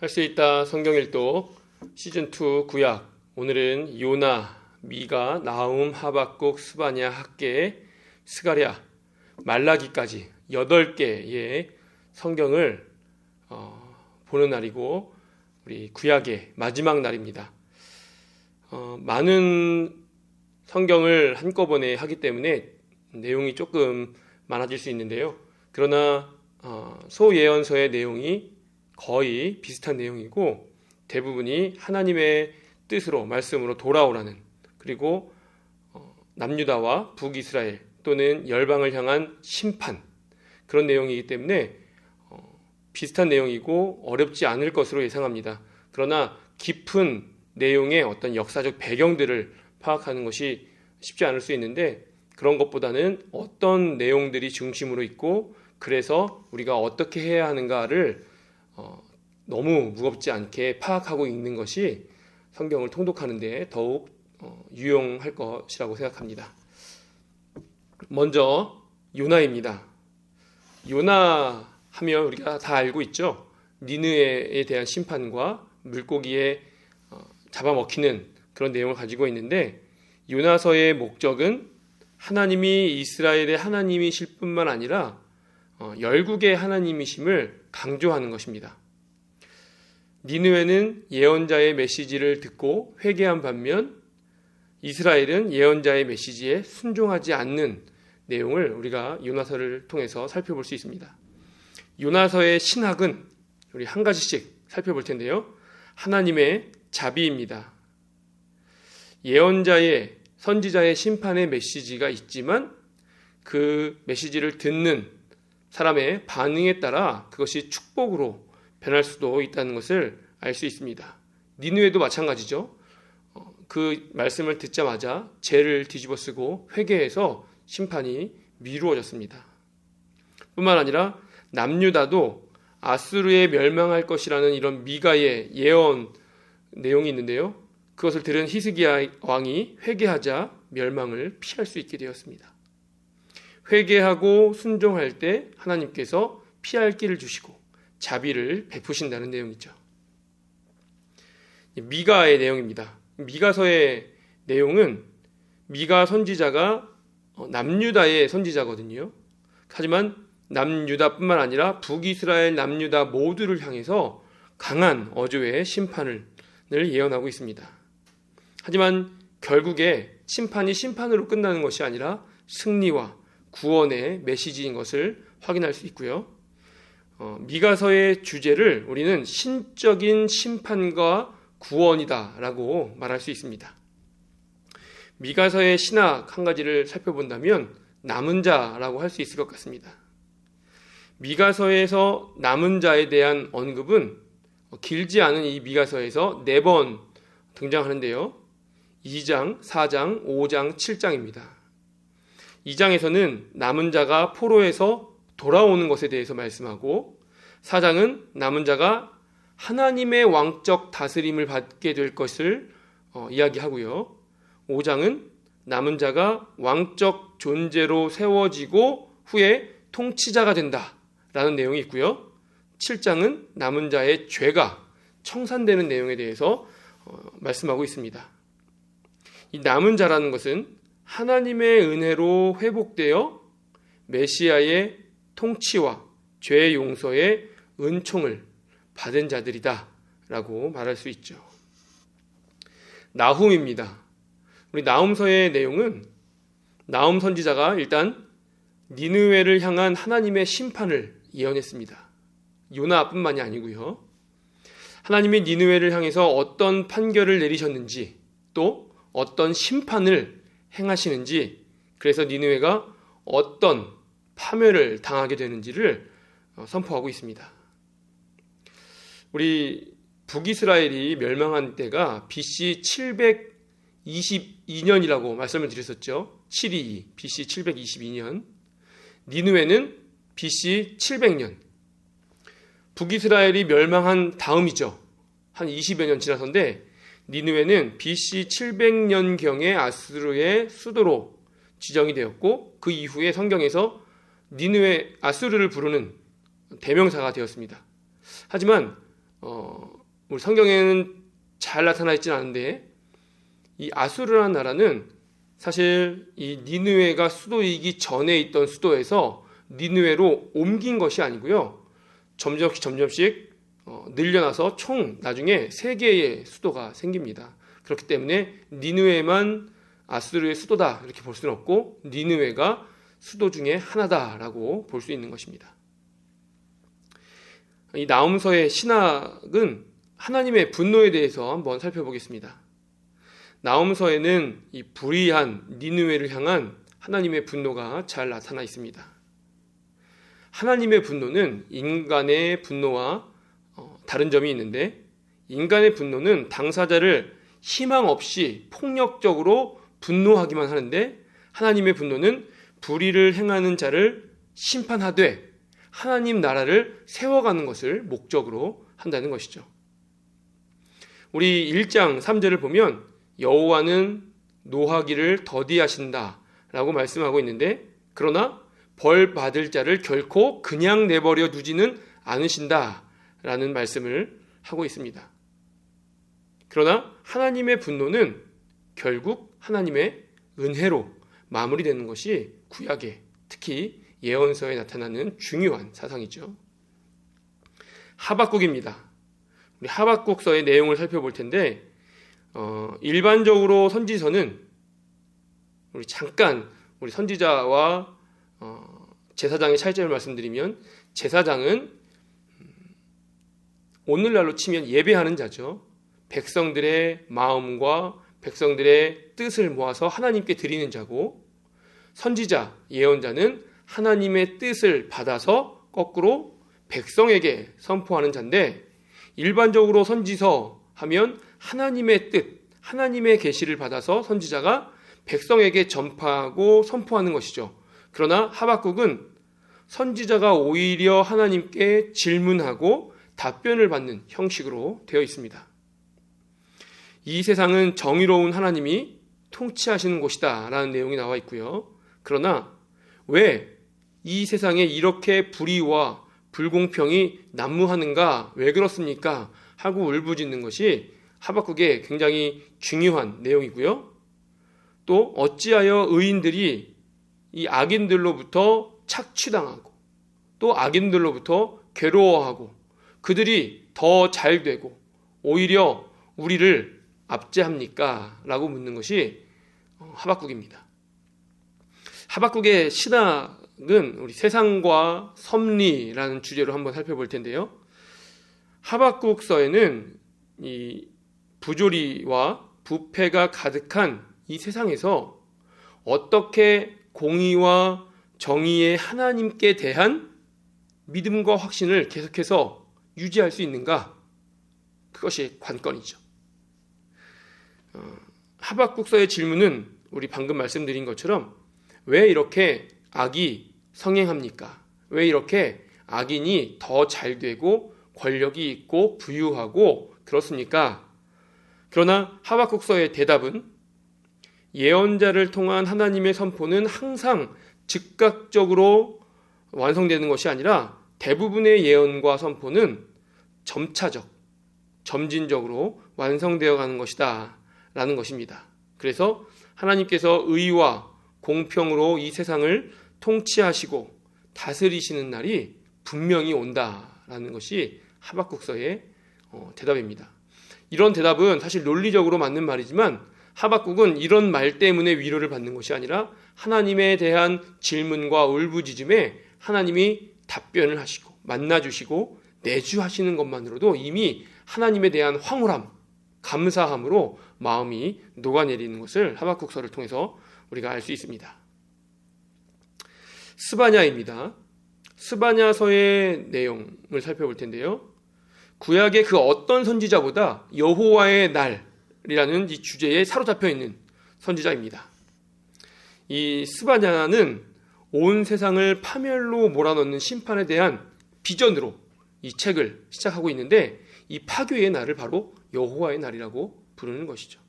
할 수 있다 성경일독 시즌2 구약. 오늘은 요나, 미가, 나훔, 하박국, 스바냐, 학개, 스가랴, 말라기까지 8개의 성경을 보는 날이고 우리 구약의 마지막 날입니다. 많은 성경을 한꺼번에 하기 때문에 내용이 조금 많아질 수 있는데요. 그러나 소예언서의 내용이 거의 비슷한 내용이고 대부분이 하나님의 뜻으로 말씀으로 돌아오라는, 그리고 남유다와 북이스라엘 또는 열방을 향한 심판, 그런 내용이기 때문에 비슷한 내용이고 어렵지 않을 것으로 예상합니다. 그러나 깊은 내용의 어떤 역사적 배경들을 파악하는 것이 쉽지 않을 수 있는데, 그런 것보다는 어떤 내용들이 중심으로 있고 그래서 우리가 어떻게 해야 하는가를 너무 무겁지 않게 파악하고 읽는 것이 성경을 통독하는 데 더욱 유용할 것이라고 생각합니다. 먼저 요나입니다. 요나 하면 우리가 다 알고 있죠. 니느웨에 대한 심판과 물고기에 잡아먹히는 그런 내용을 가지고 있는데, 요나서의 목적은 하나님이 이스라엘의 하나님이실 뿐만 아니라 열국의 하나님이심을 강조하는 것입니다. 니느웨는 예언자의 메시지를 듣고 회개한 반면 이스라엘은 예언자의 메시지에 순종하지 않는 내용을 우리가 요나서를 통해서 살펴볼 수 있습니다. 요나서의 신학은 우리 한 가지씩 살펴볼 텐데요. 하나님의 자비입니다. 예언자의, 선지자의 심판의 메시지가 있지만 그 메시지를 듣는 사람의 반응에 따라 그것이 축복으로 변할 수도 있다는 것을 알 수 있습니다. 니느웨도 마찬가지죠. 그 말씀을 듣자마자 죄를 뒤집어쓰고 회개해서 심판이 미루어졌습니다. 뿐만 아니라 남유다도 아수르에 멸망할 것이라는 이런 미가의 예언 내용이 있는데요. 그것을 들은 히스기야 왕이 회개하자 멸망을 피할 수 있게 되었습니다. 회개하고 순종할 때 하나님께서 피할 길을 주시고 자비를 베푸신다는 내용이죠. 미가의 내용입니다. 미가서의 내용은 미가 선지자가 남유다의 선지자거든요. 하지만 남유다뿐만 아니라 북이스라엘, 남유다 모두를 향해서 강한 어조의 심판을 예언하고 있습니다. 하지만 결국에 심판이 심판으로 끝나는 것이 아니라 승리와 구원의 메시지인 것을 확인할 수 있고요. 미가서의 주제를 우리는 신적인 심판과 구원이다라고 말할 수 있습니다. 미가서의 신학 한 가지를 살펴본다면 남은 자라고 할 수 있을 것 같습니다. 미가서에서 남은 자에 대한 언급은 길지 않은 이 미가서에서 4번 등장하는데요. 2장, 4장, 5장, 7장입니다. 2장에서는 남은 자가 포로에서 돌아오는 것에 대해서 말씀하고, 4장은 남은 자가 하나님의 왕적 다스림을 받게 될 것을 이야기하고요. 5장은 남은 자가 왕적 존재로 세워지고 후에 통치자가 된다라는 내용이 있고요. 7장은 남은 자의 죄가 청산되는 내용에 대해서 말씀하고 있습니다. 이 남은 자라는 것은 하나님의 은혜로 회복되어 메시아의 통치와 죄 용서의 은총을 받은 자들이다 라고 말할 수 있죠. 나훔입니다. 우리 나훔서의 내용은 나훔 선지자가 일단 니느웨를 향한 하나님의 심판을 예언했습니다. 요나뿐만이 아니고요. 하나님이 니느웨를 향해서 어떤 판결을 내리셨는지, 또 어떤 심판을 행하시는지, 그래서 니느웨가 어떤 파멸을 당하게 되는지를 선포하고 있습니다. 우리 북이스라엘이 멸망한 때가 BC 722년이라고 말씀을 드렸었죠. 722, BC 722년. 니느웨는 BC 700년. 북이스라엘이 멸망한 다음이죠. 한 20여 년 지나서인데, 니느웨는 BC 700년경에 아수르의 수도로 지정이 되었고, 그 이후에 성경에서 니느웨, 아수르를 부르는 대명사가 되었습니다. 하지만 우리 성경에는 잘 나타나 있지는 않은데 이 아수르라는 나라는 사실 이 니느웨가 수도이기 전에 있던 수도에서 니느웨로 옮긴 것이 아니고요. 점점씩 늘려나서 총 나중에 3개의 수도가 생깁니다. 그렇기 때문에 니느웨만 아수르의 수도다 이렇게 볼 수는 없고 니느웨가 수도 중에 하나다라고 볼 수 있는 것입니다. 이 나훔서의 신학은 하나님의 분노에 대해서 한번 살펴보겠습니다. 나훔서에는 이 불의한 니느웨를 향한 하나님의 분노가 잘 나타나 있습니다. 하나님의 분노는 인간의 분노와 다른 점이 있는데 인간의 분노는 당사자를 희망 없이 폭력적으로 분노하기만 하는데 하나님의 분노는 불의를 행하는 자를 심판하되 하나님 나라를 세워가는 것을 목적으로 한다는 것이죠. 우리 1장 3절을 보면 여호와는 노하기를 더디하신다 라고 말씀하고 있는데 그러나 벌 받을 자를 결코 그냥 내버려 두지는 않으신다 라는 말씀을 하고 있습니다. 그러나 하나님의 분노는 결국 하나님의 은혜로 마무리되는 것이 구약에 특히 예언서에 나타나는 중요한 사상이죠. 하박국입니다. 우리 하박국서의 내용을 살펴볼 텐데 일반적으로 선지서는 우리 선지자와 제사장의 차이점을 말씀드리면 제사장은 오늘날로 치면 예배하는 자죠. 백성들의 마음과 백성들의 뜻을 모아서 하나님께 드리는 자고 선지자, 예언자는 하나님의 뜻을 받아서 거꾸로 백성에게 선포하는 자인데 일반적으로 선지서 하면 하나님의 뜻, 하나님의 계시를 받아서 선지자가 백성에게 전파하고 선포하는 것이죠. 그러나 하박국은 선지자가 오히려 하나님께 질문하고 답변을 받는 형식으로 되어 있습니다. 이 세상은 정의로운 하나님이 통치하시는 곳이다 라는 내용이 나와 있고요. 그러나 왜 이 세상에 이렇게 불의와 불공평이 난무하는가, 왜 그렇습니까? 하고 울부짖는 것이 하박국의 굉장히 중요한 내용이고요. 또 어찌하여 의인들이 이 악인들로부터 착취당하고 또 악인들로부터 괴로워하고 그들이 더 잘 되고 오히려 우리를 압제합니까? 라고 묻는 것이 하박국입니다. 하박국의 신학은 우리 세상과 섭리라는 주제로 한번 살펴볼 텐데요. 하박국서에는 이 부조리와 부패가 가득한 이 세상에서 어떻게 공의와 정의의 하나님께 대한 믿음과 확신을 계속해서 유지할 수 있는가? 그것이 관건이죠. 하박국서의 질문은 우리 방금 말씀드린 것처럼 왜 이렇게 악이 성행합니까? 왜 이렇게 악인이 더 잘 되고 권력이 있고 부유하고 그렇습니까? 그러나 하박국서의 대답은 예언자를 통한 하나님의 선포는 항상 즉각적으로 완성되는 것이 아니라 대부분의 예언과 선포는 점차적, 점진적으로 완성되어 가는 것이다 라는 것입니다. 그래서 하나님께서 의와 공평으로 이 세상을 통치하시고 다스리시는 날이 분명히 온다라는 것이 하박국서의 대답입니다. 이런 대답은 사실 논리적으로 맞는 말이지만 하박국은 이런 말 때문에 위로를 받는 것이 아니라 하나님에 대한 질문과 울부짖음에 하나님이 답변을 하시고 만나주시고 내주하시는 것만으로도 이미 하나님에 대한 황홀함, 감사함으로 마음이 녹아내리는 것을 하박국서를 통해서 우리가 알 수 있습니다. 스바냐입니다. 스바냐서의 내용을 살펴볼 텐데요. 구약의 그 어떤 선지자보다 여호와의 날이라는 이 주제에 사로잡혀 있는 선지자입니다. 이 스바냐는 온 세상을 파멸로 몰아넣는 심판에 대한 비전으로 이 책을 시작하고 있는데 이 파괴의 날을 바로 여호와의 날이라고 부르는 것이죠.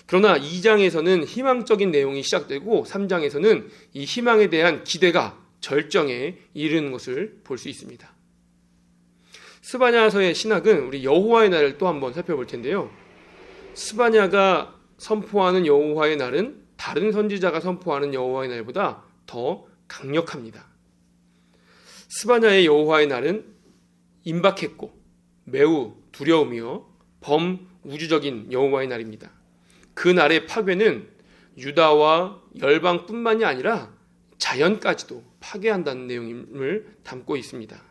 그러나 2장에서는 희망적인 내용이 시작되고 3장에서는 이 희망에 대한 기대가 절정에 이르는 것을 볼 수 있습니다. 스바냐서의 신학은 우리 여호와의 날을 또 한번 살펴볼 텐데요. 스바냐가 선포하는 여호와의 날은 다른 선지자가 선포하는 여호와의 날보다 더 강력합니다. 스바냐의 여호와의 날은 임박했고 매우 두려우며 범우주적인 여호와의 날입니다. 그 날의 파괴는 유다와 열방뿐만이 아니라 자연까지도 파괴한다는 내용을 담고 있습니다.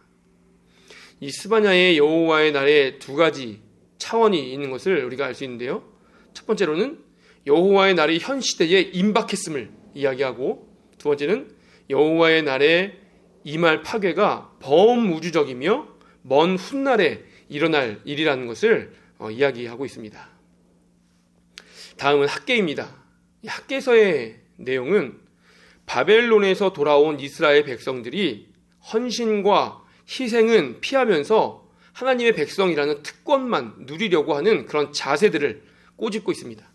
이 스바냐의 여호와의 날에 두 가지 차원이 있는 것을 우리가 알 수 있는데요. 첫 번째로는 여호와의 날이 현 시대에 임박했음을 이야기하고, 두 번째는 여호와의 날에 임할 파괴가 범우주적이며 먼 훗날에 일어날 일이라는 것을 이야기하고 있습니다. 다음은 학개입니다. 학개서의 내용은 바벨론에서 돌아온 이스라엘 백성들이 헌신과 희생은 피하면서 하나님의 백성이라는 특권만 누리려고 하는 그런 자세들을 꼬집고 있습니다.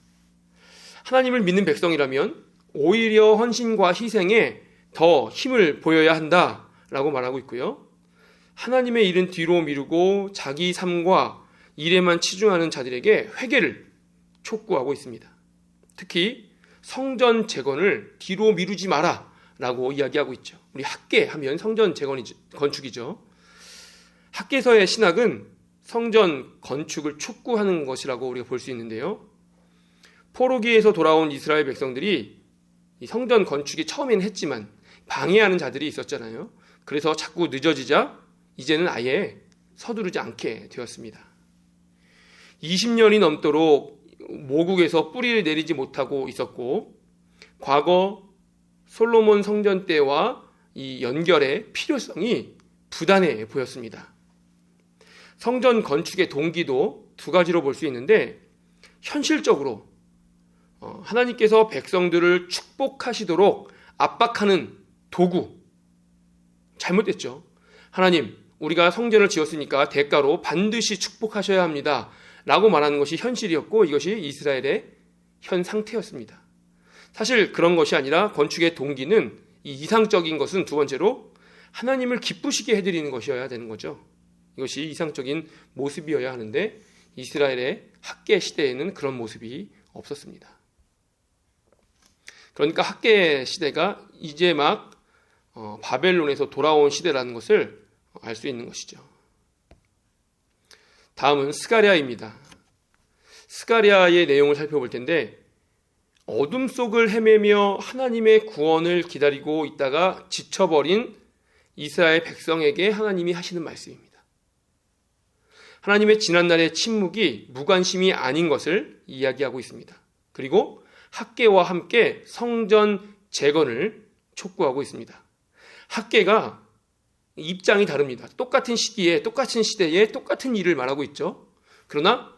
하나님을 믿는 백성이라면 오히려 헌신과 희생에 더 힘을 보여야 한다라고 말하고 있고요. 하나님의 일은 뒤로 미루고 자기 삶과 일에만 치중하는 자들에게 회개를 촉구하고 있습니다. 특히 성전 재건을 뒤로 미루지 마라 라고 이야기하고 있죠. 우리 학개 하면 성전 건축이죠. 학개서의 신학은 성전 건축을 촉구하는 것이라고 우리가 볼 수 있는데요. 포로기에서 돌아온 이스라엘 백성들이 이 성전 건축이 처음에는 했지만 방해하는 자들이 있었잖아요. 그래서 자꾸 늦어지자 이제는 아예 서두르지 않게 되었습니다. 20년이 넘도록 모국에서 뿌리를 내리지 못하고 있었고, 과거 솔로몬 성전 때와 이 연결의 필요성이 부단해 보였습니다. 성전 건축의 동기도 두 가지로 볼 수 있는데, 현실적으로 하나님께서 백성들을 축복하시도록 압박하는 도구, 잘못됐죠. 하나님, 우리가 성전을 지었으니까 대가로 반드시 축복하셔야 합니다 라고 말하는 것이 현실이었고, 이것이 이스라엘의 현 상태였습니다. 사실 그런 것이 아니라 건축의 동기는, 이 이상적인 것은 두 번째로 하나님을 기쁘시게 해드리는 것이어야 되는 거죠. 이것이 이상적인 모습이어야 하는데 이스라엘의 학개 시대에는 그런 모습이 없었습니다. 그러니까 학개 시대가 이제 막 바벨론에서 돌아온 시대라는 것을 알 수 있는 것이죠. 다음은 스가랴입니다. 스가랴의 내용을 살펴볼 텐데, 어둠 속을 헤매며 하나님의 구원을 기다리고 있다가 지쳐버린 이스라엘 백성에게 하나님이 하시는 말씀입니다. 하나님의 지난날의 침묵이 무관심이 아닌 것을 이야기하고 있습니다. 그리고 학개와 함께 성전 재건을 촉구하고 있습니다. 학개가 입장이 다릅니다. 똑같은 시기에, 똑같은 시대에 똑같은 일을 말하고 있죠. 그러나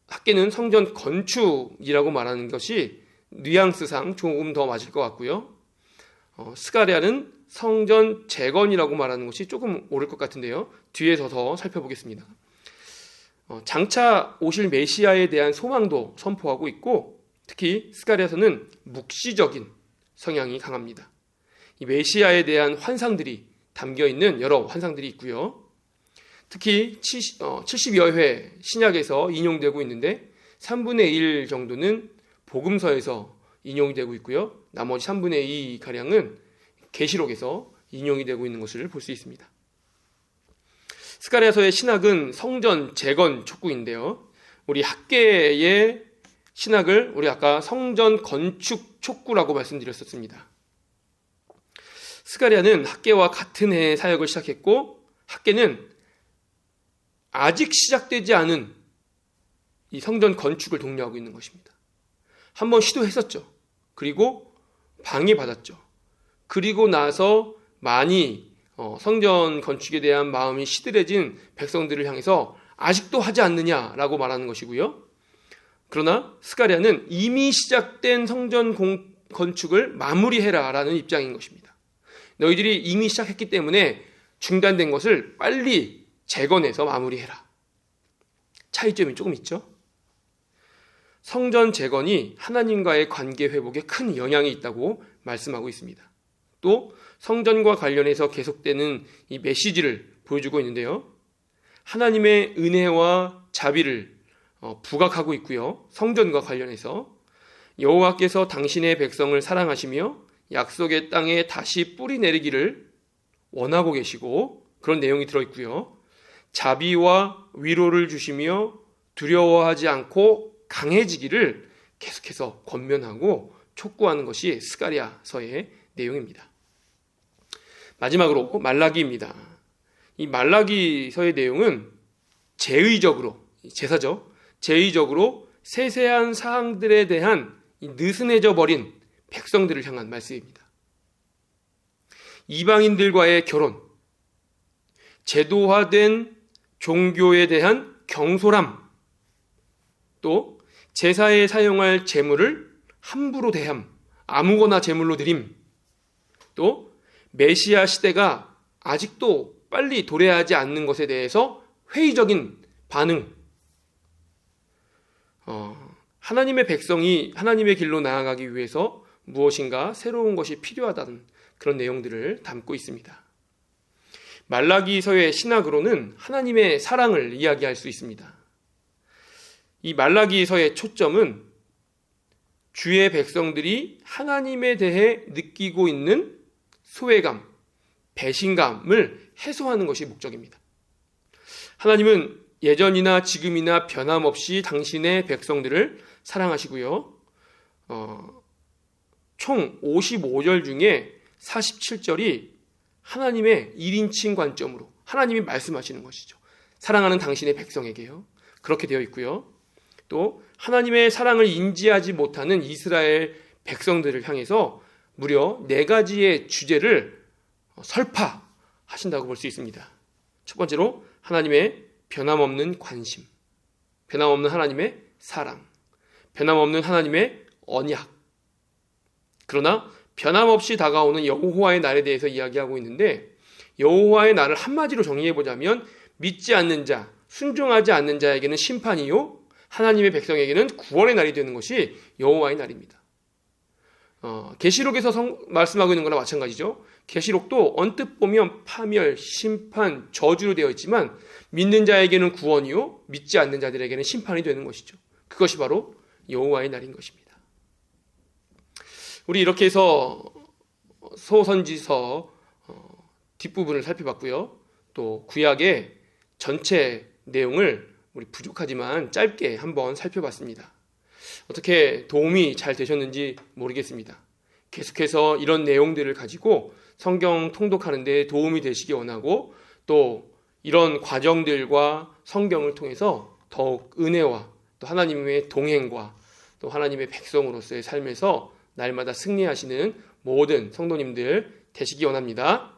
학개는 성전 건축이라고 말하는 것이 뉘앙스상 조금 더 맞을 것 같고요. 스가랴는 성전 재건이라고 말하는 것이 조금 옳을 것 같은데요. 뒤에서 더 살펴보겠습니다. 장차 오실 메시아에 대한 소망도 선포하고 있고, 특히 스가랴서는 묵시적인 성향이 강합니다. 이 메시아에 대한 환상들이 담겨있는 여러 환상들이 있고요. 특히 70여 회 신약에서 인용되고 있는데 3분의 1 정도는 복음서에서 인용이 되고 있고요. 나머지 3분의 2가량은 계시록에서 인용이 되고 있는 것을 볼 수 있습니다. 스가랴서의 신학은 성전 재건 촉구인데요. 우리 학개의 신학을 우리 아까 성전 건축 촉구라고 말씀드렸었습니다. 스가랴는 학개와 같은 해에 사역을 시작했고, 학개는 아직 시작되지 않은 이 성전 건축을 독려하고 있는 것입니다. 한번 시도했었죠. 그리고 방해받았죠. 그리고 나서 많이 성전 건축에 대한 마음이 시들해진 백성들을 향해서 아직도 하지 않느냐라고 말하는 것이고요. 그러나 스가랴는 이미 시작된 성전 건축을 마무리해라라는 입장인 것입니다. 너희들이 이미 시작했기 때문에 중단된 것을 빨리 재건해서 마무리해라. 차이점이 조금 있죠. 성전 재건이 하나님과의 관계 회복에 큰 영향이 있다고 말씀하고 있습니다. 또 성전과 관련해서 계속되는 이 메시지를 보여주고 있는데요. 하나님의 은혜와 자비를 부각하고 있고요. 성전과 관련해서 여호와께서 당신의 백성을 사랑하시며 약속의 땅에 다시 뿌리 내리기를 원하고 계시고 그런 내용이 들어있고요. 자비와 위로를 주시며 두려워하지 않고 강해지기를 계속해서 권면하고 촉구하는 것이 스가랴서의 내용입니다. 마지막으로 말라기입니다. 이 말라기서의 내용은 제사죠. 제의적으로 세세한 사항들에 대한 느슨해져 버린 백성들을 향한 말씀입니다. 이방인들과의 결혼, 제도화된 종교에 대한 경솔함, 또 제사에 사용할 제물을 함부로 대함, 아무거나 제물로 드림, 또 메시아 시대가 아직도 빨리 도래하지 않는 것에 대해서 회의적인 반응, 하나님의 백성이 하나님의 길로 나아가기 위해서 무엇인가 새로운 것이 필요하다는 그런 내용들을 담고 있습니다. 말라기서의 신학으로는 하나님의 사랑을 이야기할 수 있습니다. 이 말라기서의 초점은 주의 백성들이 하나님에 대해 느끼고 있는 소외감, 배신감을 해소하는 것이 목적입니다. 하나님은 예전이나 지금이나 변함없이 당신의 백성들을 사랑하시고요. 총 55절 중에 47절이 하나님의 1인칭 관점으로 하나님이 말씀하시는 것이죠. 사랑하는 당신의 백성에게요. 그렇게 되어 있고요. 또 하나님의 사랑을 인지하지 못하는 이스라엘 백성들을 향해서 무려 4가지의 주제를 설파하신다고 볼 수 있습니다. 첫 번째로 하나님의 변함없는 관심, 변함없는 하나님의 사랑, 변함없는 하나님의 언약. 그러나 변함없이 다가오는 여호와의 날에 대해서 이야기하고 있는데, 여호와의 날을 한마디로 정리해보자면 믿지 않는 자, 순종하지 않는 자에게는 심판이요, 하나님의 백성에게는 구원의 날이 되는 것이 여호와의 날입니다. 계시록에서 말씀하고 있는 거나 마찬가지죠. 계시록도 언뜻 보면 파멸, 심판, 저주로 되어 있지만 믿는 자에게는 구원이요, 믿지 않는 자들에게는 심판이 되는 것이죠. 그것이 바로 여호와의 날인 것입니다. 우리 이렇게 해서 소선지서 뒷부분을 살펴봤고요. 또 구약의 전체 내용을 우리 부족하지만 짧게 한번 살펴봤습니다. 어떻게 도움이 잘 되셨는지 모르겠습니다. 계속해서 이런 내용들을 가지고 성경 통독하는 데 도움이 되시기 원하고, 또 이런 과정들과 성경을 통해서 더욱 은혜와 또 하나님의 동행과 또 하나님의 백성으로서의 삶에서 날마다 승리하시는 모든 성도님들 되시기 원합니다.